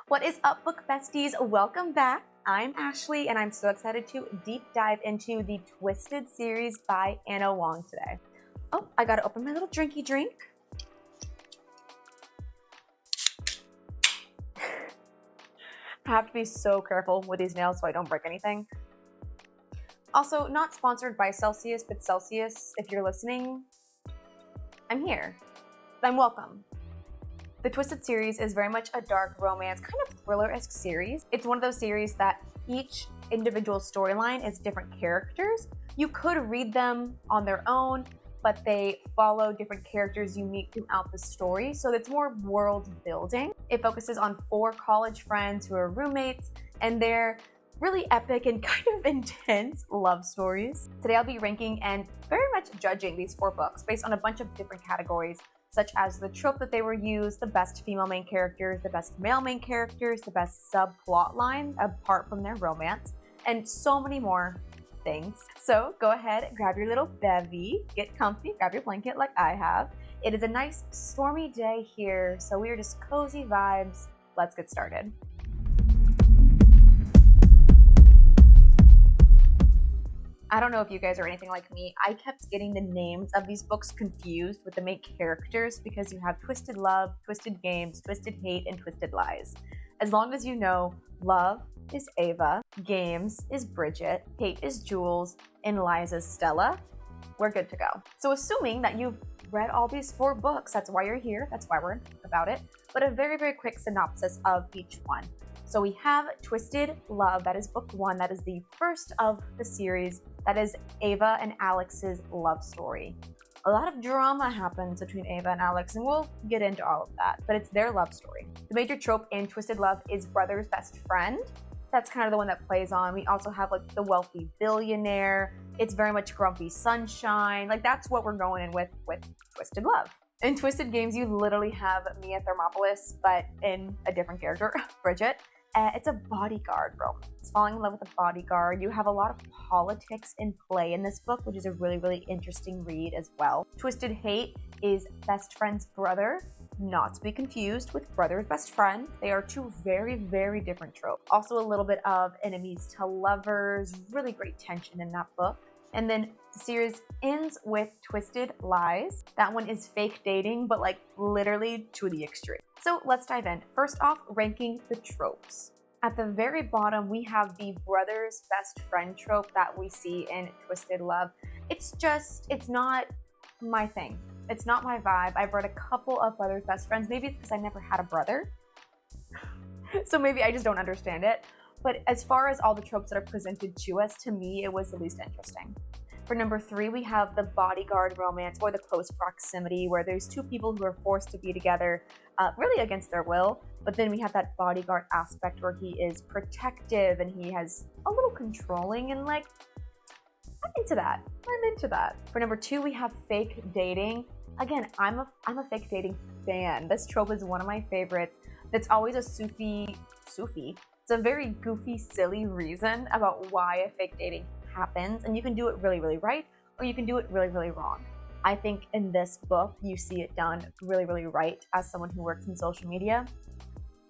What is up, book besties? Welcome back. I'm Ashley, and I'm so excited to deep dive into the Twisted series by Huang today. Oh, I gotta open my little drinky drink. I have to be so careful with these nails so I don't break anything. Also, not sponsored by Celsius, but Celsius, if you're listening, I'm here. I'm welcome. The Twisted series is very much a dark romance, kind of thriller-esque series. It's one of those series that each individual storyline is different characters. You could read them on their own, but they follow different characters you meet throughout the story, so it's more world building. It focuses on 4 college friends who are roommates, and they're really epic and kind of intense love stories. Today I'll be ranking and very much judging these 4 books based on a bunch of different categories, such as the trope that they were used, the best female main characters, the best male main characters, the best subplot line apart from their romance, and so many more things. So go ahead, grab your little bevy, get comfy, grab your blanket like I have. It is a nice stormy day here, so we are just cozy vibes. Let's get started. I don't know if you guys are anything like me. I kept getting the names of these books confused with the main characters because you have Twisted Love, Twisted Games, Twisted Hate, and Twisted Lies. As long as you know, Love is Ava, Games is Bridget, Hate is Jules, and Lies is Stella, we're good to go. So assuming that you've read all these 4 books, that's why you're here, that's why we're about it, but a very, very quick synopsis of each one. So we have Twisted Love, that is book 1, that is the first of the series. That is Ava and Alex's love story. A lot of drama happens between Ava and Alex, and we'll get into all of that, but it's their love story. The major trope in Twisted Love is brother's best friend. That's kind of the one that plays on. We also have like the wealthy billionaire. It's very much grumpy sunshine. Like that's what we're going in with Twisted Love. In Twisted Games, you literally have Mia Thermopolis, but in a different character, Bridget. It's a bodyguard romance, falling in love with a bodyguard. You have a lot of politics in play in this book, which is a really, really interesting read as well. Twisted Hate is best friend's brother, not to be confused with brother's best friend. They are 2 very, very different tropes. Also a little bit of enemies to lovers, really great tension in that book. And then the series ends with Twisted Lies. That one is fake dating, but like literally to the extreme. So let's dive in. First off, ranking the tropes. At the very bottom, we have the brother's best friend trope that we see in Twisted Love. It's not my thing. It's not my vibe. I've read a couple of brother's best friends. Maybe it's because I never had a brother. So maybe I just don't understand it. But as far as all the tropes that are presented to us, to me, it was the least interesting. For number 3, we have the bodyguard romance or the close proximity where there's 2 people who are forced to be together really against their will. But then we have that bodyguard aspect where he is protective and he has a little controlling and like, I'm into that. For number 2, we have fake dating. Again, I'm a fake dating fan. This trope is one of my favorites. It's always a Sufi. It's a very goofy, silly reason about why a fake dating happens, and you can do it really, really right, or you can do it really, really wrong. I think in this book, you see it done really, really right as someone who works in social media.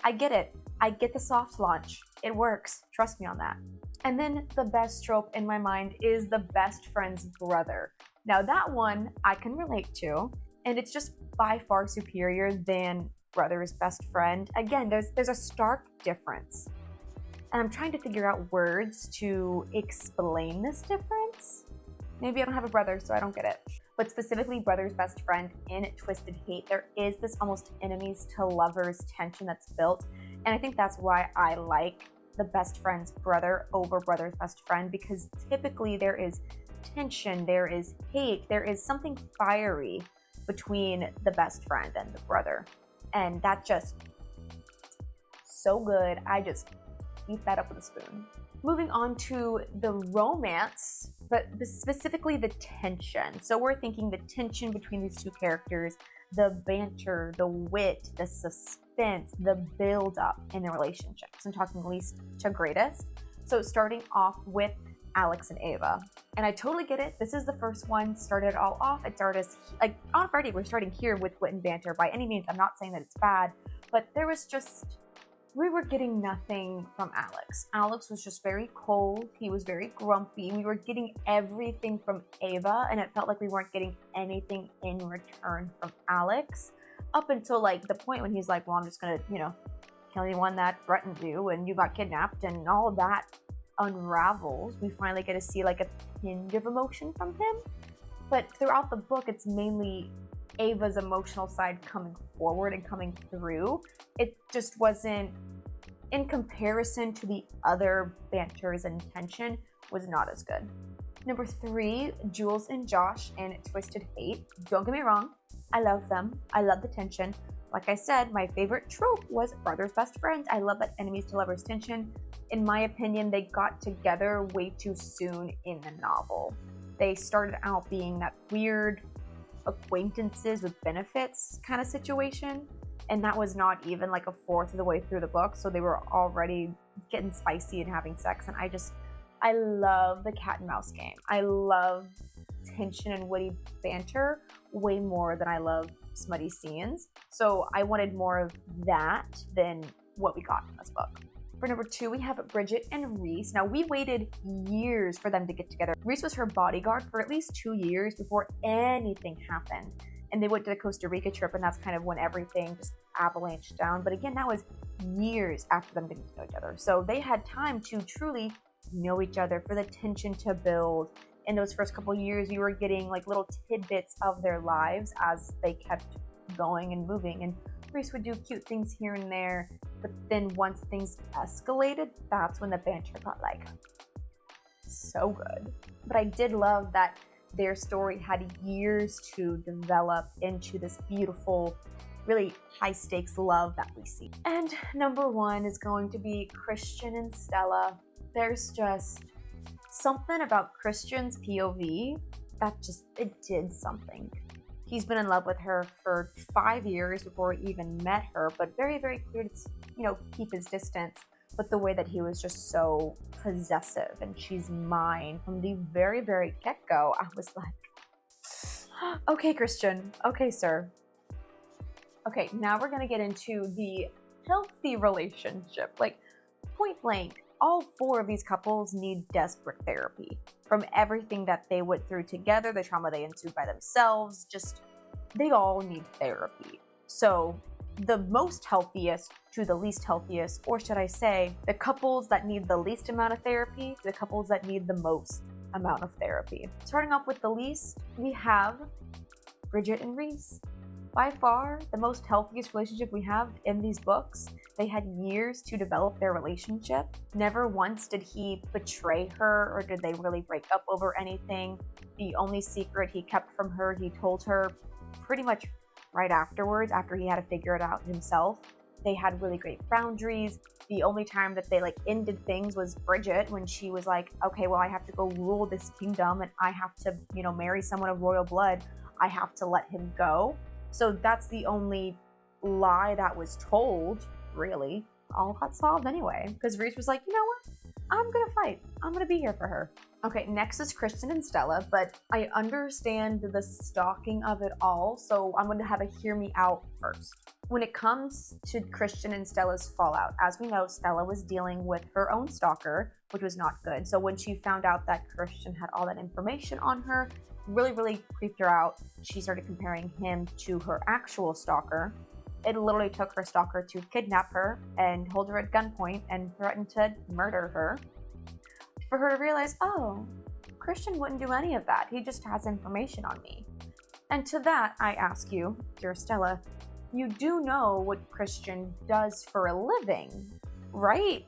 I get it. I get the soft launch. It works. Trust me on that. And then the best trope in my mind is the best friend's brother. Now that one I can relate to, and it's just by far superior than brother's best friend. Again, there's a stark difference. And I'm trying to figure out words to explain this difference. Maybe I don't have a brother, so I don't get it. But specifically brother's best friend in Twisted Hate, there is this almost enemies to lovers tension that's built. And I think that's why I like the best friend's brother over brother's best friend, because typically there is tension, there is hate, there is something fiery between the best friend and the brother. And that just so good. I just eat that up with a spoon. Moving on to the romance, but specifically the tension. So we're thinking the tension between these 2 characters, the banter, the wit, the suspense, the build-up in the relationships. I'm talking least to greatest. So starting off with Alex and Ava. And I totally get it. This is the first one, started it all off. It started like on Friday, we're starting here with wit and banter. By any means, I'm not saying that it's bad, but there was just we were getting nothing from Alex. Alex was just very cold. He was very grumpy. We were getting everything from Ava, and it felt like we weren't getting anything in return from Alex. Up until like the point when he's like, well, I'm just gonna, kill anyone that threatened you, and you got kidnapped, and all of that unravels. We finally get to see like a tinge of emotion from him. But throughout the book, it's mainly Ava's emotional side coming forward and coming through. It just wasn't, in comparison to the other banters and tension, was not as good. Number 3, Jules and Josh and Twisted Hate. Don't get me wrong, I love them. I love the tension. Like I said, my favorite trope was brothers best friends. I love that enemies to lovers tension. In my opinion, they got together way too soon in the novel. They started out being that weird acquaintances with benefits kind of situation, and that was not even like a fourth of the way through the book, so they were already getting spicy and having sex, and I love the cat and mouse game. I love tension and witty banter way more than I love smutty scenes, so I wanted more of that than what we got in this book. For number 2, we have Bridget and Reese. Now, we waited years for them to get together. Reese was her bodyguard for at least 2 years before anything happened. And they went to the Costa Rica trip, and that's kind of when everything just avalanched down. But again, that was years after them getting to know each other. So they had time to truly know each other, for the tension to build. In those first couple years, you were getting like little tidbits of their lives as they kept going and moving. And Reese would do cute things here and there, but then once things escalated, that's when the banter got like so good. But I did love that their story had years to develop into this beautiful, really high stakes love that we see. And number 1 is going to be Christian and Stella. There's just something about Christian's POV that it did something. He's been in love with her for 5 years before he even met her, but very, very clear to, keep his distance. But the way that he was just so possessive and she's mine from the very, very get-go, I was like, okay, Christian. Okay, sir. Okay, now we're going to get into the healthy relationship. Like, point blank, all 4 of these couples need desperate therapy. From everything that they went through together, the trauma they endured by themselves, they all need therapy. So the most healthiest to the least healthiest, or should I say, the couples that need the least amount of therapy, the couples that need the most amount of therapy. Starting off with the least, we have Bridget and Reese. By far, the most healthiest relationship we have in these books. They had years to develop their relationship. Never once did he betray her or did they really break up over anything. The only secret he kept from her, he told her pretty much right afterwards, after he had to figure it out himself. They had really great boundaries. The only time that they ended things was Bridget, when she was like, okay, well, I have to go rule this kingdom and I have to, marry someone of royal blood. I have to let him go. So that's the only lie that was told, really. All got solved anyway, because Reese was like, you know what? I'm gonna fight. I'm gonna be here for her. Okay, next is Christian and Stella, but I understand the stalking of it all, so I'm gonna have a hear me out first. When it comes to Christian and Stella's fallout, as we know, Stella was dealing with her own stalker, which was not good. So when she found out that Christian had all that information on her, really, really creeped her out. She started comparing him to her actual stalker. It literally took her stalker to kidnap her and hold her at gunpoint and threaten to murder her. For her to realize, oh, Christian wouldn't do any of that. He just has information on me. And to that, I ask you, dear Stella, you do know what Christian does for a living, right?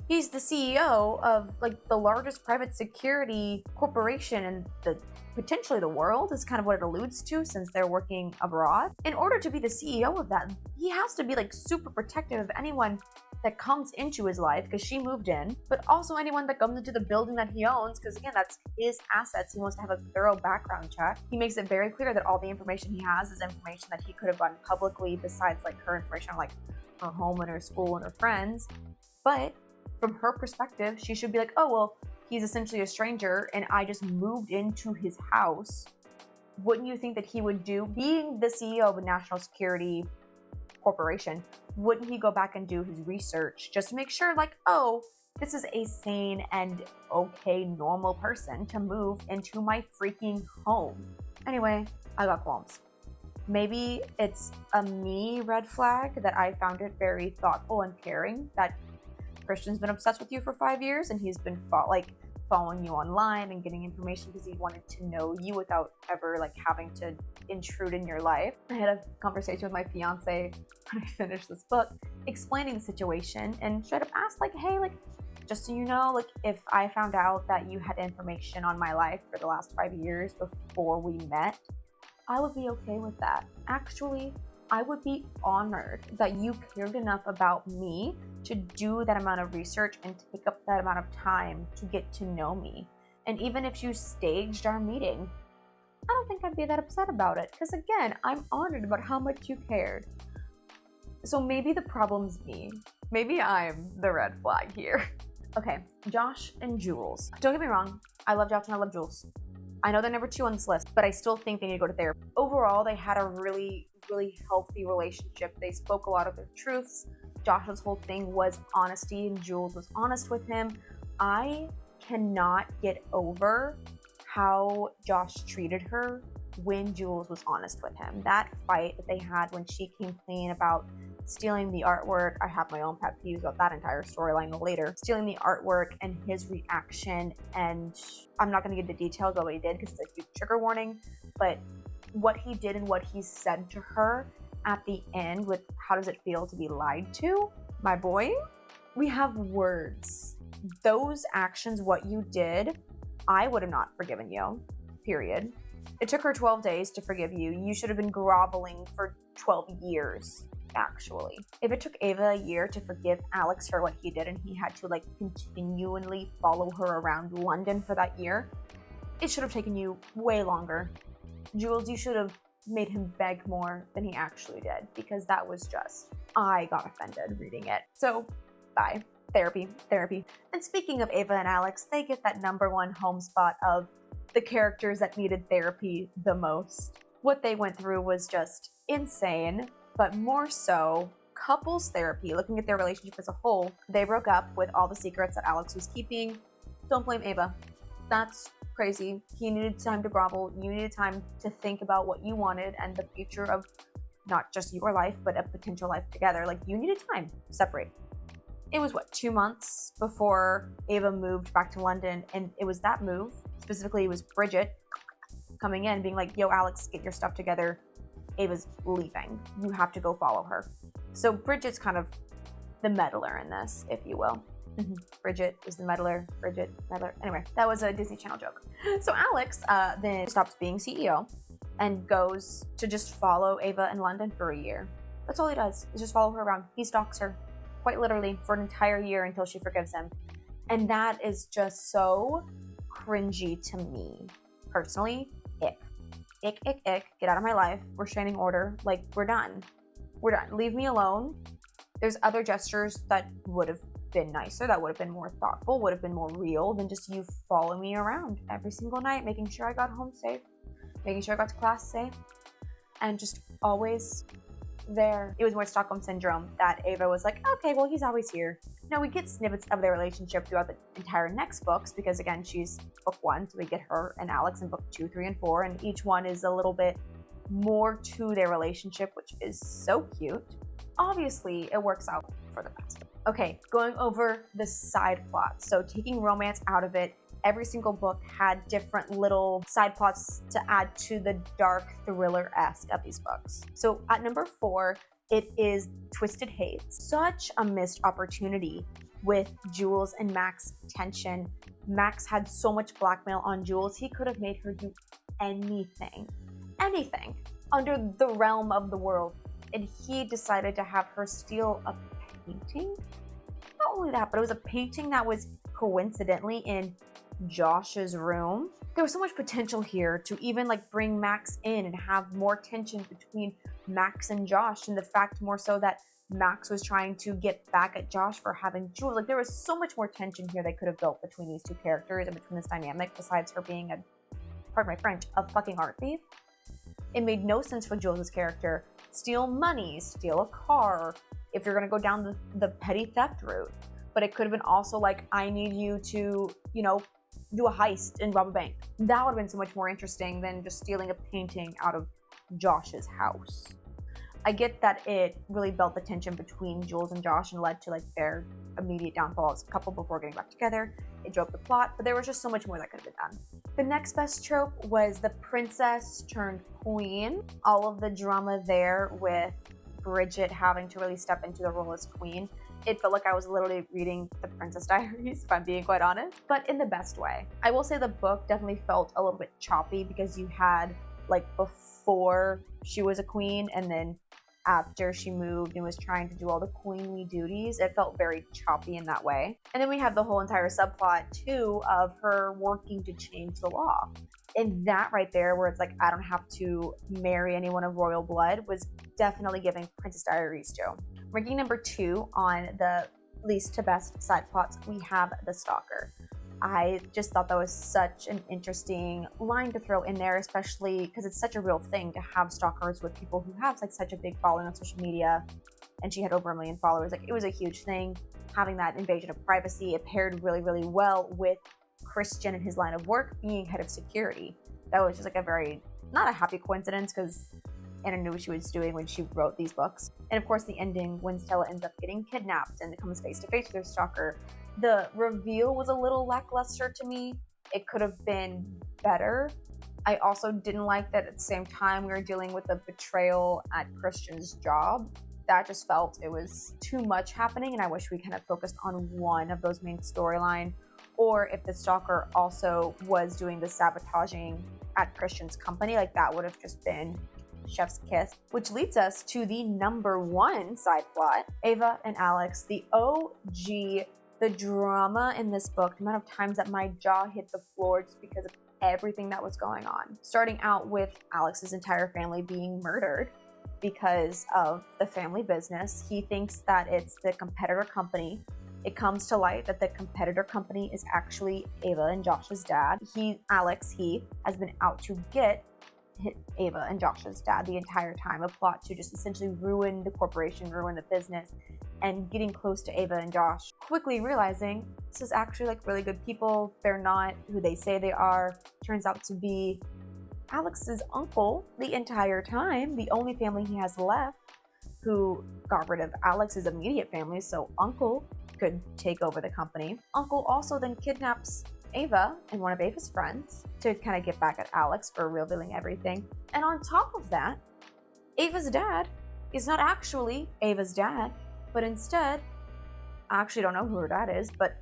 He's the CEO of the largest private security corporation in potentially the world, is kind of what it alludes to, since they're working abroad. In order to be the CEO of that, he has to be super protective of anyone that comes into his life, because she moved in, but also anyone that comes into the building that he owns, because again, that's his assets. He wants to have a thorough background check. He makes it very clear that all the information he has is information that he could have gotten publicly, besides her information on her home and her school and her friends. But from her perspective, she should be like, oh, well, he's essentially a stranger and I just moved into his house. Wouldn't you think that he would do, being the CEO of a national security corporation, wouldn't he go back and do his research just to make sure, like, oh, this is a sane and okay normal person to move into my freaking home? Anyway, I got qualms. Maybe it's a me red flag that I found it very thoughtful and caring that Christian's been obsessed with you for 5 years and he's been following you online and getting information because he wanted to know you without ever like having to intrude in your life. I had a conversation with my fiance when I finished this book, explaining the situation, and straight up asked, like, hey, like, just so you know, like, if I found out that you had information on my life for the last 5 years before we met, I would be okay with that. Actually, I would be honored that you cared enough about me to do that amount of research and take up that amount of time to get to know me. And even if you staged our meeting, I don't think I'd be that upset about it, because again, I'm honored about how much you cared. So maybe the problem's me. Maybe I'm the red flag here. Okay, Josh and Jules. Don't get me wrong, I love Josh and I love Jules. I know they're number 2 on this list, but I still think they need to go to therapy. Overall, they had a really healthy relationship. They spoke a lot of their truths. Josh's whole thing was honesty, and Jules was honest with him. I cannot get over how Josh treated her when Jules was honest with him. That fight that they had when she came clean about stealing the artwork. I have my own pet peeves about that entire storyline later. Stealing the artwork and his reaction, and I'm not going to get into details about what he did because it's a huge trigger warning, but what he did and what he said to her at the end with how does it feel to be lied to? My boy, we have words. Those actions, what you did, I would have not forgiven you, period. It took her 12 days to forgive you. You should have been groveling for 12 years, actually. If it took Ava a year to forgive Alex for what he did and he had to like continually follow her around London for that year, it should have taken you way longer. Jules, you should have made him beg more than he actually did, because that was just, I got offended reading it. So, bye. Therapy. And speaking of Ava and Alex, they get that number 1 home spot of the characters that needed therapy the most. What they went through was just insane, but more so couples therapy, looking at their relationship as a whole. They broke up with all the secrets that Alex was keeping. Don't blame Ava. That's crazy. He needed time to grovel. You needed time to think about what you wanted and the future of not just your life, but a potential life together. Like, you needed time to separate. It was 2 months before Ava moved back to London, and it was that move, specifically it was Bridget coming in being like, yo, Alex, get your stuff together. Ava's leaving. You have to go follow her. So Bridget's kind of the meddler in this, if you will. Bridget is the meddler. Anyway, that was a Disney Channel joke. So Alex then stops being CEO and goes to just follow Ava in London for a year. That's all he does, is just follow her around. He stalks her, quite literally, for an entire year until she forgives him. And that is just so cringy to me. Personally, ick. Get out of my life. Restraining order. Like, we're done. Leave me alone. There's other gestures that would have been nicer, that would have been more thoughtful, would have been more real than just you follow me around every single night, making sure I got home safe, making sure I got to class safe, and just always there. It was more Stockholm Syndrome that Ava was like, okay, well, he's always here. Now, we get snippets of their relationship throughout the entire next books, because again, she's book 1, so we get her and Alex in book 2, 3, and 4, and each one is a little bit more to their relationship, which is so cute. Obviously, it works out for the best. Okay, going over the side plots. So taking romance out of it, every single book had different little side plots to add to the dark thriller-esque of these books. So at number 4, it is Twisted Hate. Such a missed opportunity with Jules and Max's tension. Max had so much blackmail on Jules, he could have made her do anything under the realm of the world. And he decided to have her steal a painting. Not only that, but it was a painting that was coincidentally in Josh's room. There was so much potential here to even like bring Max in and have more tension between Max and Josh, and the fact more so that Max was trying to get back at Josh for having Jules. Like, there was so much more tension here they could have built between these two characters and between this dynamic, besides her being a, pardon my French, a fucking art thief. It made no sense for Jules' character steal money, steal a car, if you're gonna go down the petty theft route. But it could have been also like, I need you to, do a heist and rob a bank. That would have been so much more interesting than just stealing a painting out of Josh's house. I get that it really built the tension between Jules and Josh and led to like their immediate downfall as a couple before getting back together. It drove the plot, but there was just so much more that could have been done. The next best trope was the princess turned queen. All of the drama there with Bridget having to really step into the role as queen. It felt like I was literally reading the Princess Diaries, if I'm being quite honest, but in the best way. I will say the book definitely felt a little bit choppy because you had like before she was a queen and then after she moved and was trying to do all the queenly duties. It felt very choppy in that way. And then we have the whole entire subplot too of her working to change the law. And that right there, where it's like, I don't have to marry anyone of royal blood, was definitely giving Princess Diaries too. Ranking number 2 on the least to best side plots, we have the stalker. I just thought that was such an interesting line to throw in there, especially because it's such a real thing to have stalkers with people who have like such a big following on social media. And she had over 1 million followers. Like, it was a huge thing. Having that invasion of privacy, it paired really, really well with Christian and his line of work being head of security. That was just like a very, not a happy coincidence, because Anna knew what she was doing when she wrote these books. And of course the ending when Stella ends up getting kidnapped and comes face to face with her stalker. The reveal was a little lackluster to me. It could have been better. I also didn't like that at the same time we were dealing with the betrayal at Christian's job. That just felt it was too much happening, and I wish we kind of focused on one of those main storyline, or if the stalker also was doing the sabotaging at Christian's company, like that would have just been chef's kiss. Which leads us to the number 1 side plot, Ava and Alex, the OG. The drama in this book, the amount of times that my jaw hit the floor just because of everything that was going on. Starting out with Alex's entire family being murdered because of the family business. He thinks that it's the competitor company. It comes to light that the competitor company is actually Ava and Josh's dad. Alex has been out to get Ava and Josh's dad the entire time. A plot to just essentially ruin the corporation, ruin the business, and getting close to Ava and Josh. Quickly realizing this is actually like really good people. They're not who they say they are. Turns out to be Alex's uncle the entire time, the only family he has left, who got rid of Alex's immediate family, so uncle could take over the company. Uncle also then kidnaps Ava and one of Ava's friends to kind of get back at Alex for revealing everything. And on top of that, Ava's dad is not actually Ava's dad, but instead, I actually don't know who her dad is, but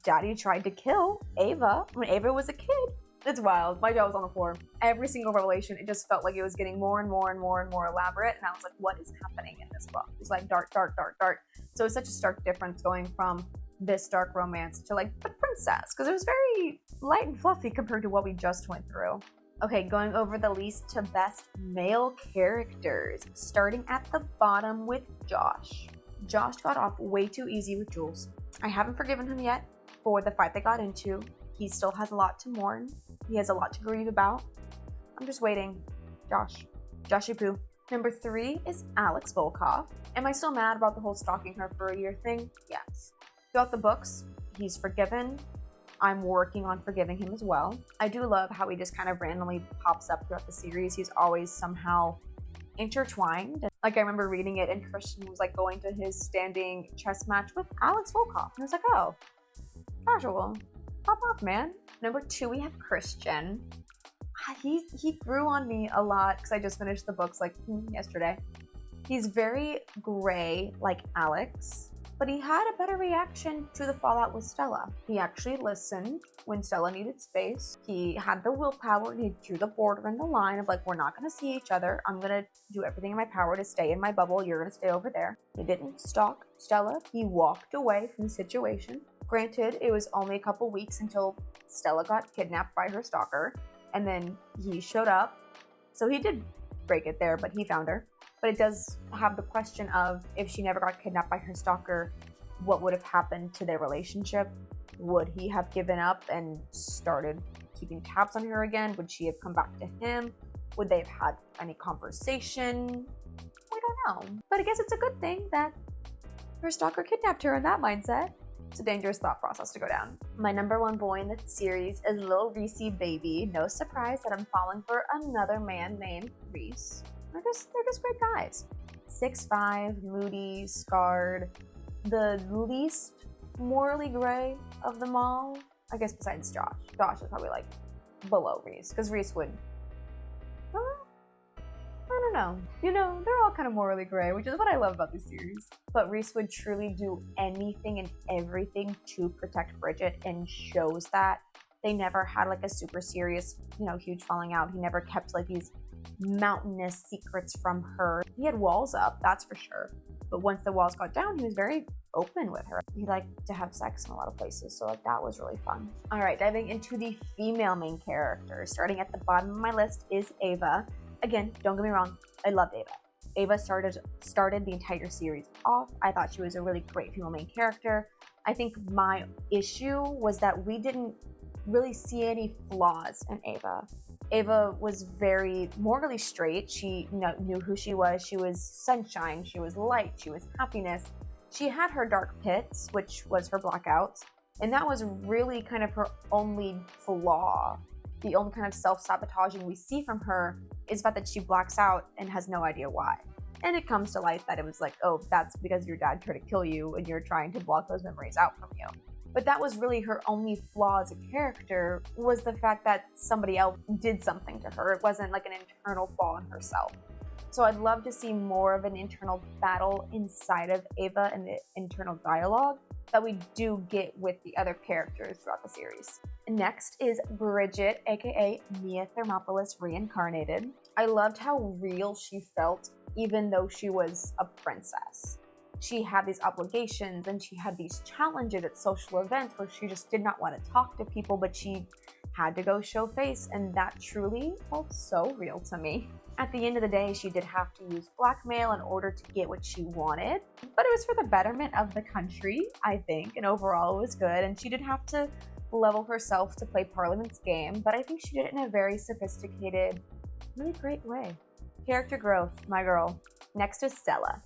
Daddy tried to kill Ava when Ava was a kid. It's wild. My jaw was on the floor. Every single revelation, it just felt like it was getting more and more and more and more elaborate. And I was like, what is happening in this book? It's like dark, dark, dark, dark. So it's such a stark difference going from this dark romance to like the princess, because it was very light and fluffy compared to what we just went through. Okay, going over the least to best male characters, starting at the bottom with Josh. Josh got off way too easy with Jules. I haven't forgiven him yet for the fight they got into. He still has a lot to mourn. He has a lot to grieve about. I'm just waiting. Joshy Poo. Number 3 is Alex Volkov. Am I still mad about the whole stalking her for a year thing? Yes. Throughout the books, he's forgiven. I'm working on forgiving him as well. I do love how he just kind of randomly pops up throughout the series. He's always somehow intertwined. Like, I remember reading it and Christian was like going to his standing chess match with Alex Volkov. And I was like, oh, casual. Pop off, man. Number 2, we have Christian. He grew on me a lot because I just finished the books like yesterday. He's very gray like Alex, but he had a better reaction to the fallout with Stella. He actually listened when Stella needed space. He had the willpower, and he drew the border and the line of like, we're not going to see each other. I'm going to do everything in my power to stay in my bubble. You're going to stay over there. He didn't stalk Stella. He walked away from the situation. Granted, it was only a couple weeks until Stella got kidnapped by her stalker, and then he showed up. So he did break it there, but he found her. But it does have the question of, if she never got kidnapped by her stalker, what would have happened to their relationship? Would he have given up and started keeping tabs on her again? Would she have come back to him? Would they have had any conversation? I don't know. But I guess it's a good thing that her stalker kidnapped her in that mindset. It's a dangerous thought process to go down. My number one boy in the series is little Reese baby. No surprise that I'm falling for another man named Reese. They're just great guys. 6'5", moody, scarred, the least morally gray of them all. I guess besides Josh. Josh is probably like below Reese, because Reese would, I don't know. You know, they're all kind of morally gray, which is what I love about this series. But Reese would truly do anything and everything to protect Bridget, and shows that. They never had like a super serious, huge falling out. He never kept like these mountainous secrets from her. He had walls up, that's for sure. But once the walls got down, he was very open with her. He liked to have sex in a lot of places, so like that was really fun. All right, diving into the female main characters. Starting at the bottom of my list is Ava. Again, don't get me wrong, I loved Ava. Ava started the entire series off. I thought she was a really great female main character. I think my issue was that we didn't really see any flaws in Ava. Ava was very morally straight. She knew who she was. She was sunshine. She was light. She was happiness. She had her dark pits, which was her blackouts. And that was really kind of her only flaw. The only kind of self-sabotaging we see from her is the fact that she blacks out and has no idea why. And it comes to light that it was like, oh, that's because your dad tried to kill you and you're trying to block those memories out from you. But that was really her only flaw as a character, was the fact that somebody else did something to her. It wasn't like an internal flaw in herself. So I'd love to see more of an internal battle inside of Ava and the internal dialogue that we do get with the other characters throughout the series. Next is Bridget, aka Mia Thermopolis reincarnated. I loved how real she felt, even though she was a princess. She had these obligations and she had these challenges at social events where she just did not want to talk to people, but she had to go show face, and that truly felt so real to me. At the end of the day, she did have to use blackmail in order to get what she wanted, but it was for the betterment of the country, I think, and overall it was good, and she did have to level herself to play Parliament's game, but I think she did it in a very sophisticated, really great way. Character growth, my girl. Next is Stella.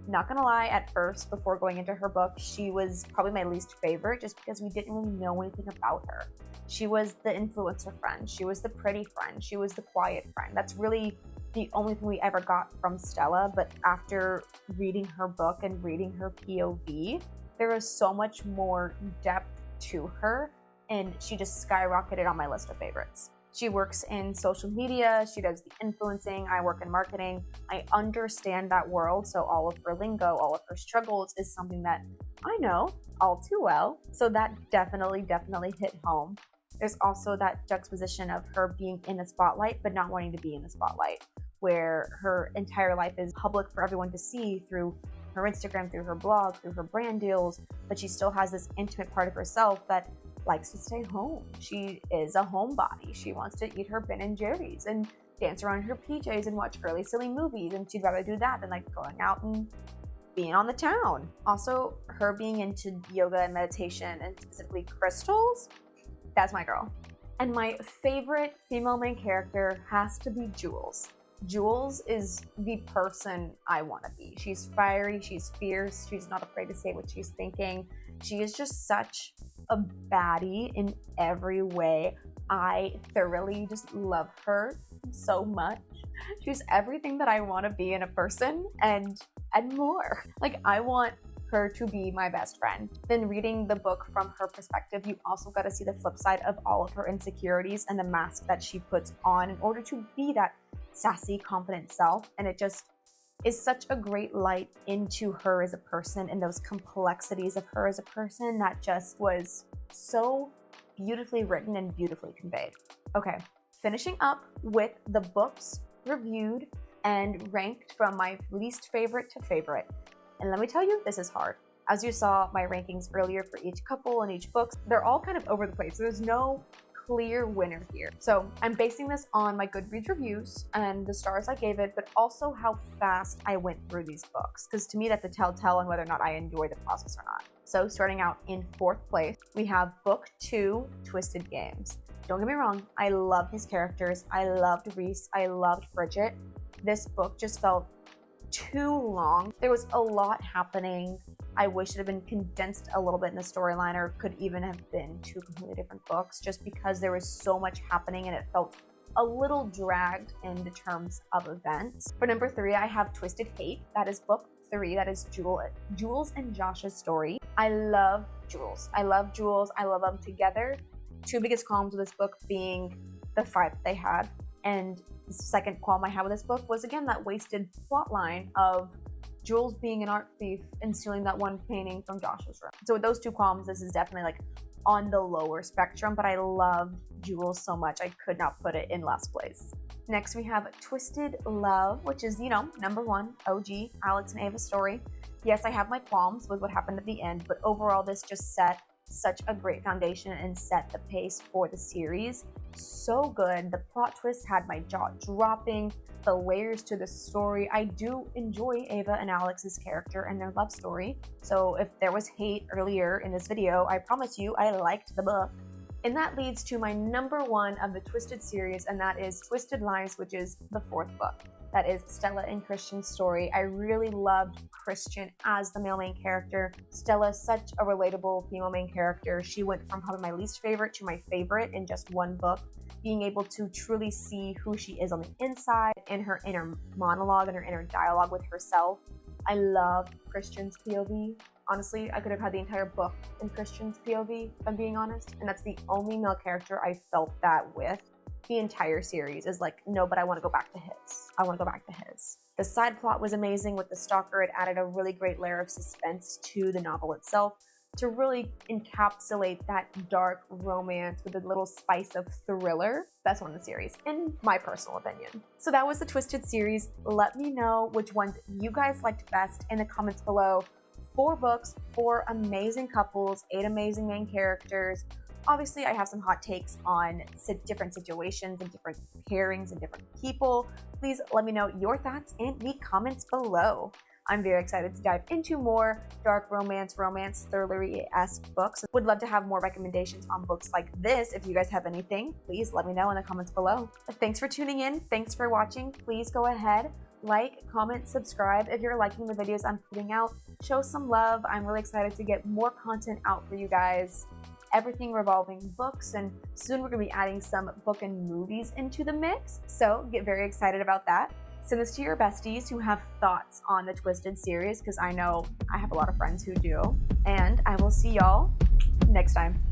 Not gonna lie, at first, before going into her book, she was probably my least favorite just because we didn't really know anything about her. She was the influencer friend, she was the pretty friend, she was the quiet friend. That's really the only thing we ever got from Stella, but after reading her book and reading her POV, there was so much more depth to her, and she just skyrocketed on my list of favorites. She works in social media, she does the influencing, I work in marketing. I understand that world, so all of her lingo, all of her struggles is something that I know all too well. So that definitely hit home. There's also that juxtaposition of her being in the spotlight, but not wanting to be in the spotlight, where her entire life is public for everyone to see through her Instagram, through her blog, through her brand deals, but she still has this intimate part of herself that likes to stay home. She is a homebody. She wants to eat her Ben and Jerry's and dance around in her PJs and watch girly silly movies, and she'd rather do that than like going out and being on the town. Also, her being into yoga and meditation and specifically crystals, that's my girl. And my favorite female main character has to be Jules. Jules is the person I want to be. She's fiery, she's fierce, she's not afraid to say what she's thinking. She is just such a baddie in every way. I thoroughly just love her so much. She's everything that I want to be in a person and more. Like, I want her to be my best friend. Then reading the book from her perspective, you also got to see the flip side of all of her insecurities and the mask that she puts on in order to be that sassy, confident self. And it just is such a great light into her as a person and those complexities of her as a person that just was so beautifully written and beautifully conveyed. Okay, finishing up with the books reviewed and ranked from my least favorite to favorite. And let me tell you, this is hard. As you saw my rankings earlier for each couple and each book, they're all kind of over the place. There's no clear winner here. So I'm basing this on my Goodreads reviews and the stars I gave it, but also how fast I went through these books. Because to me, that's a telltale on whether or not I enjoy the process or not. So starting out in 4th place, we have book 2, Twisted Games. Don't get me wrong, I love these characters. I loved Reese, I loved Bridget. This book just felt too long. There was a lot happening. I wish it had been condensed a little bit in the storyline, or could even have been two completely different books, just because there was so much happening and it felt a little dragged in the terms of events. For number 3, I have Twisted Hate. That is book 3. That is Jules and Josh's story. I love Jules. I love Jules. I love them together. Two biggest qualms with this book being the fight that they had, and the second qualm I had with this book was, again, that wasted plot line of Jules being an art thief and stealing that one painting from Josh's room. So with those two qualms, this is definitely like on the lower spectrum, but I loved Jules so much I could not put it in last place. Next, we have Twisted Love, which is, number 1, OG, Alex and Ava's story. Yes, I have my qualms with what happened at the end, but overall this just set such a great foundation and set the pace for the series. So good. The plot twist had my jaw dropping, the layers to the story. I do enjoy Ava and Alex's character and their love story. So if there was hate earlier in this video, I promise you I liked the book. And that leads to my number 1 of the Twisted series, and that is Twisted Lies, which is the 4th book. That is Stella and Christian's story. I really loved Christian as the male main character. Stella, such a relatable female main character. She went from probably my least favorite to my favorite in just one book. Being able to truly see who she is on the inside, in her inner monologue and her inner dialogue with herself. I love Christian's POV. Honestly, I could have had the entire book in Christian's POV, if I'm being honest. And that's the only male character I felt that with. The entire series is like, no, but I want to go back to his. I want to go back to his. The side plot was amazing with the stalker. It added a really great layer of suspense to the novel itself to really encapsulate that dark romance with a little spice of thriller. Best one in the series, in my personal opinion. So that was the Twisted series. Let me know which ones you guys liked best in the comments below. 4 books, 4 amazing couples, 8 amazing main characters. Obviously, I have some hot takes on different situations and different pairings and different people. Please let me know your thoughts in the comments below. I'm very excited to dive into more dark romance, thrillery-esque books. Would love to have more recommendations on books like this. If you guys have anything, please let me know in the comments below. Thanks for tuning in. Thanks for watching. Please go ahead, like, comment, subscribe if you're liking the videos I'm putting out. Show some love. I'm really excited to get more content out for you guys. Everything revolving books, and soon we're going to be adding some book and movies into the mix, so get very excited about that. Send this to your besties who have thoughts on the Twisted series, because I know I have a lot of friends who do, and I will see y'all next time.